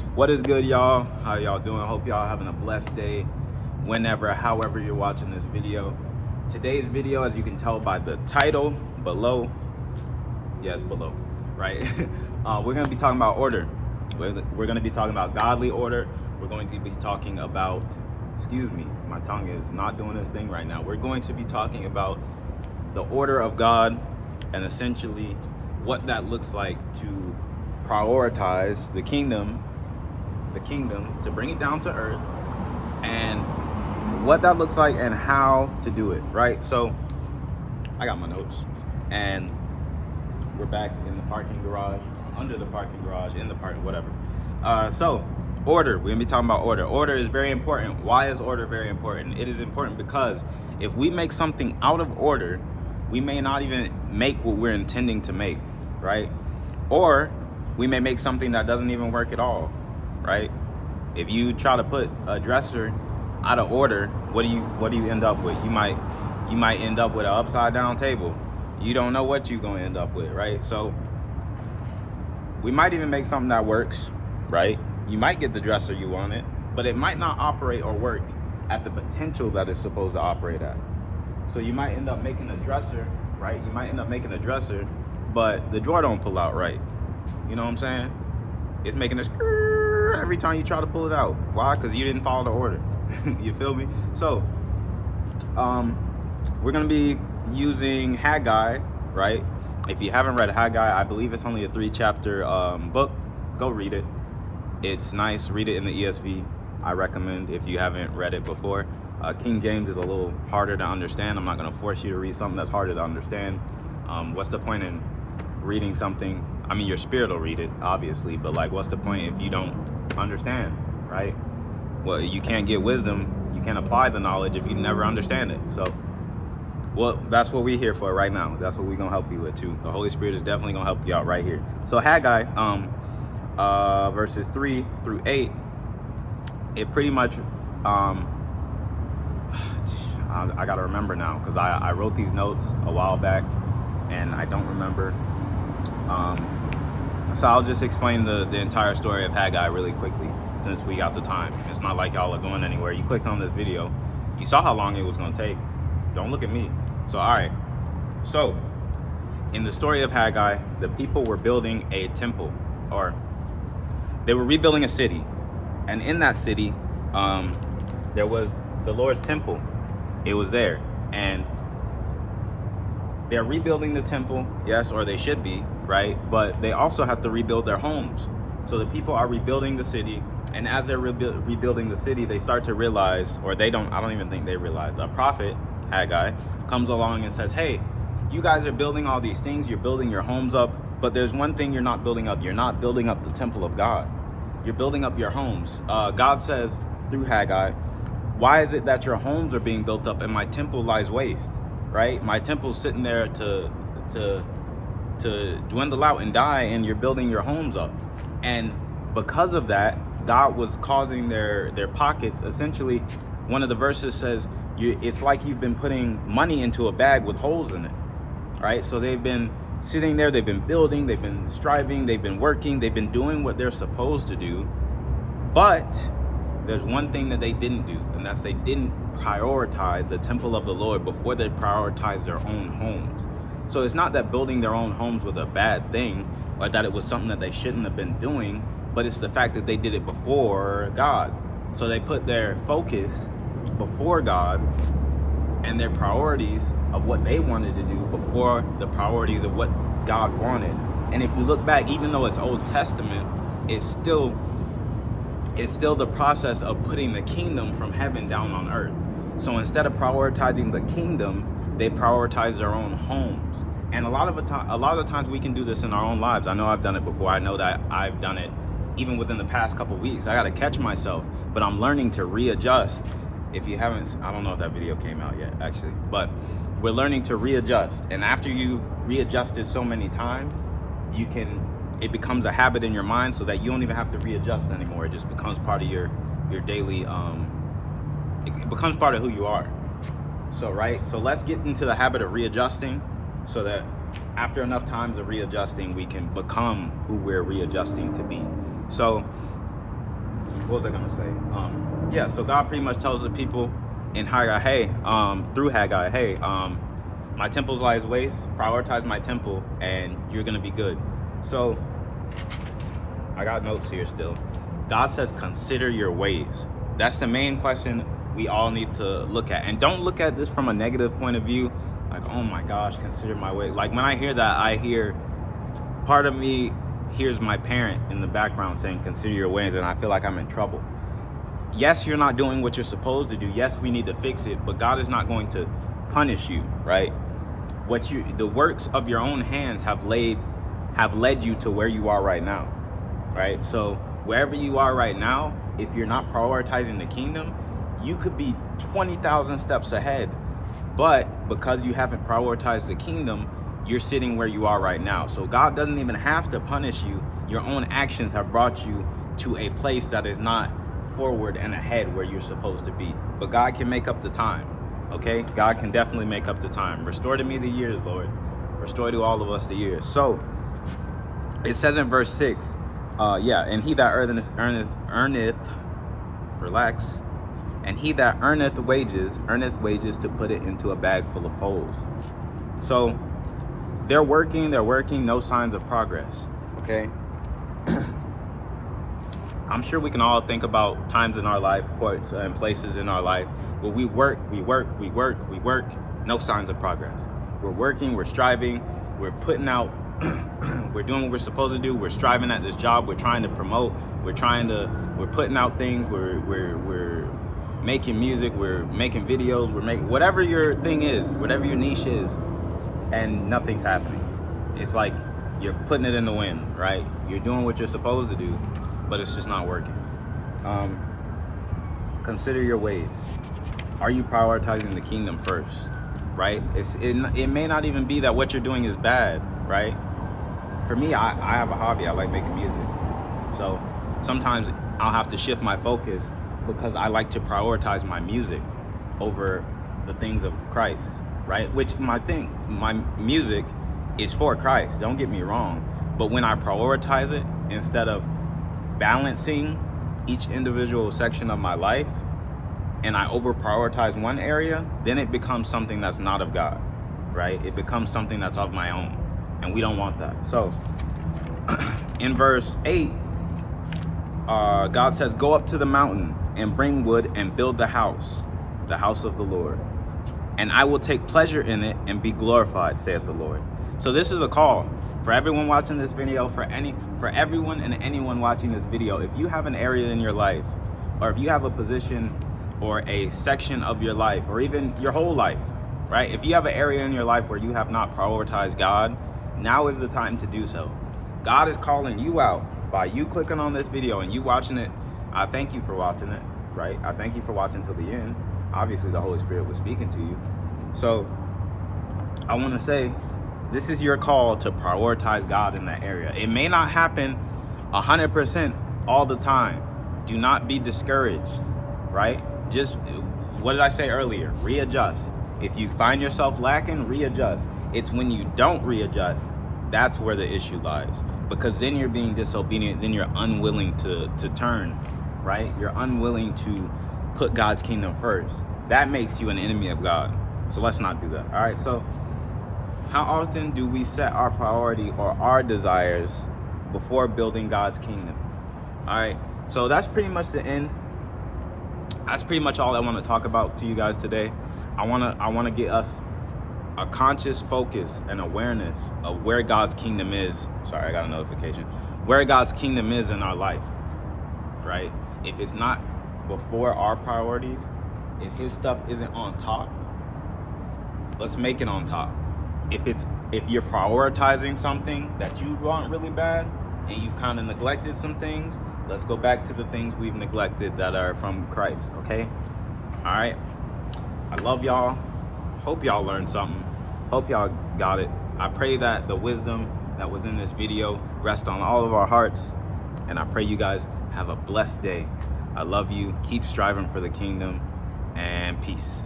What is good, y'all? How y'all doing? Hope y'all having a blessed day whenever, however you're watching this video. Today's video, as you can tell by the title below, yes, below, right? We're going to be talking about order. We're going to be talking about godly order. We're going to be talking about, excuse me, my tongue is not doing this thing right now. We're going to be talking about the order of God and essentially what that looks like to prioritize the kingdom to bring it down to earth, and what that looks like and how to do it, right? So I got my notes, and we're back in the parking garage, under the parking garage, in the parking, whatever. So order, we're gonna be talking about order. Order is very important. Why is order very important? It is important because if we make something out of order, we may not even make what we're intending to make, right? Or we may make something that doesn't even work at all, right? If you try to put a dresser out of order, what do you end up with? You might end up with an upside down table. You don't know what you're gonna end up with, right? So we might even make something that works, right? You might get the dresser you wanted, but it might not operate or work at the potential that it's supposed to operate at. So you might end up making a dresser, right? You might end up making a dresser, but the drawer don't pull out right. You know what I'm saying? It's making a skrrr every time you try to pull it out. Why? Because you didn't follow the order. You feel me? So we're gonna be using Haggai, right? If you haven't read Haggai, I believe it's only a 3-chapter book. Go read it. It's nice. Read it in the ESV. I recommend if you haven't read it before. King James is a little harder to understand. I'm not gonna force you to read something that's harder to understand. What's the point in reading something? I mean, your spirit will read it, obviously, but like, what's the point if you don't understand, right? Well, you can't get wisdom, you can't apply the knowledge if you never understand it. So, well, that's what we're here for right now. That's what we're gonna help you with too. The Holy Spirit is definitely gonna help you out right here. So Haggai, verses 3 through 8, it pretty much, I gotta remember now because I wrote these notes a while back and I don't remember. So I'll just explain the entire story of Haggai really quickly since we got the time. It's not like y'all are going anywhere. You clicked on this video. You saw how long it was going to take. Don't look at me. So, all right. So, in the story of Haggai, the people were building a temple, or they were rebuilding a city. And in that city, there was the Lord's temple. It was there. And they're rebuilding the temple, yes, or they should be, right? But they also have to rebuild their homes. So the people are rebuilding the city, and as they're rebuilding the city, they start to realize, or I don't even think they realize, a prophet, Haggai, comes along and says, hey, you guys are building all these things, you're building your homes up, but there's one thing you're not building up. You're not building up the temple of God. You're building up your homes. God says through Haggai, why is it that your homes are being built up and my temple lies waste? Right? My temple's sitting there to dwindle out and die, and you're building your homes up. And because of that, God was causing their pockets. Essentially, one of the verses says, it's like you've been putting money into a bag with holes in it. Right? So they've been sitting there, they've been building, they've been striving, they've been working, they've been doing what they're supposed to do. But there's one thing that they didn't do, and that's they didn't prioritize the temple of the Lord before they prioritized their own homes. So it's not that building their own homes was a bad thing or that it was something that they shouldn't have been doing, but it's the fact that they did it before God. So they put their focus before God and their priorities of what they wanted to do before the priorities of what God wanted. And if you look back, even though it's Old Testament, it's still the process of putting the kingdom from heaven down on earth. So instead of prioritizing the kingdom, they prioritize their own homes. And a lot of the times we can do this in our own lives. I know I've done it before. I know that I've done it even within the past couple weeks. I got to catch myself, but I'm learning to readjust. If you haven't, I don't know if that video came out yet, actually, but we're learning to readjust. And after you've readjusted so many times, it becomes a habit in your mind so that you don't even have to readjust anymore. It just becomes part of your daily, it becomes part of who you are. So, right? So let's get into the habit of readjusting so that after enough times of readjusting, we can become who we're readjusting to be. So what was I gonna say? Yeah, so God pretty much tells the people in Haggai, hey, through Haggai, hey, my temple's lies waste, prioritize my temple, and you're gonna be good. So I got notes here still. God says, consider your ways. That's the main question we all need to look at. And don't look at this from a negative point of view, like, oh my gosh, consider my way. Like, when I hear that, I hear, part of me hears my parent in the background saying, consider your ways, and I feel like I'm in trouble. Yes, you're not doing what you're supposed to do. Yes, we need to fix it, but God is not going to punish you, right? The works of your own hands have led you to where you are right now, right? So wherever you are right now, if you're not prioritizing the kingdom, you could be 20,000 steps ahead, but because you haven't prioritized the kingdom, you're sitting where you are right now. So God doesn't even have to punish you. Your own actions have brought you to a place that is not forward and ahead where you're supposed to be. But God can make up the time, okay? God can definitely make up the time. Restore to me the years, Lord. Restore to all of us the years. So it says in verse 6, and he that earneth, relax, and he that earneth wages to put it into a bag full of holes. So they're working, no signs of progress, okay? I'm sure we can all think about times in our life, points and places in our life where we work, no signs of progress. We're working, we're striving, we're putting out, we're doing what we're supposed to do, we're striving at this job, we're trying to promote, we're putting out things, we're making music, we're making videos, we're making whatever your thing is, whatever your niche is, and nothing's happening. It's like you're putting it in the wind, right? You're doing what you're supposed to do, but it's just not working. Consider your ways. Are you prioritizing the kingdom first, right? It may not even be that what you're doing is bad, right? For me, I have a hobby. I like making music. So sometimes I'll have to shift my focus because I like to prioritize my music over the things of Christ, right? Which my music is for Christ, don't get me wrong. But when I prioritize it, instead of balancing each individual section of my life, and I over prioritize one area, then it becomes something that's not of God, right? It becomes something that's of my own, and we don't want that. So in verse 8, God says, go up to the mountain and bring wood and build the house of the Lord, and I will take pleasure in it and be glorified, saith the Lord. So this is a call for everyone watching this video, for everyone and anyone watching this video. If you have an area in your life, or if you have a position or a section of your life, or even your whole life, right? If you have an area in your life where you have not prioritized God, now is the time to do so. God is calling you out by you clicking on this video and you watching it. I thank you for watching it, right? I thank you for watching till the end. Obviously, the Holy Spirit was speaking to you. So I want to say, this is your call to prioritize God in that area. It may not happen 100% all the time. Do not be discouraged, right? Just, what did I say earlier? Readjust. If you find yourself lacking, readjust. It's when you don't readjust, that's where the issue lies. Because then you're being disobedient, then you're unwilling to turn, right? You're unwilling to put God's kingdom first. That makes you an enemy of God. So let's not do that, all right? So how often do we set our priority or our desires before building God's kingdom? All right, so that's pretty much the end. That's pretty much all I want to talk about to you guys today. I want to get us a conscious focus and awareness of where God's kingdom is. Sorry, I got a notification. Where God's kingdom is in our life, right? If it's not before our priorities, if his stuff isn't on top, let's make it on top. If you're prioritizing something that you want really bad and you've kind of neglected some things, let's go back to the things we've neglected that are from Christ, okay? All right. I love y'all. Hope y'all learned something. Hope y'all got it. I pray that the wisdom that was in this video rests on all of our hearts, and I pray you guys have a blessed day. I love you. Keep striving for the kingdom, and peace.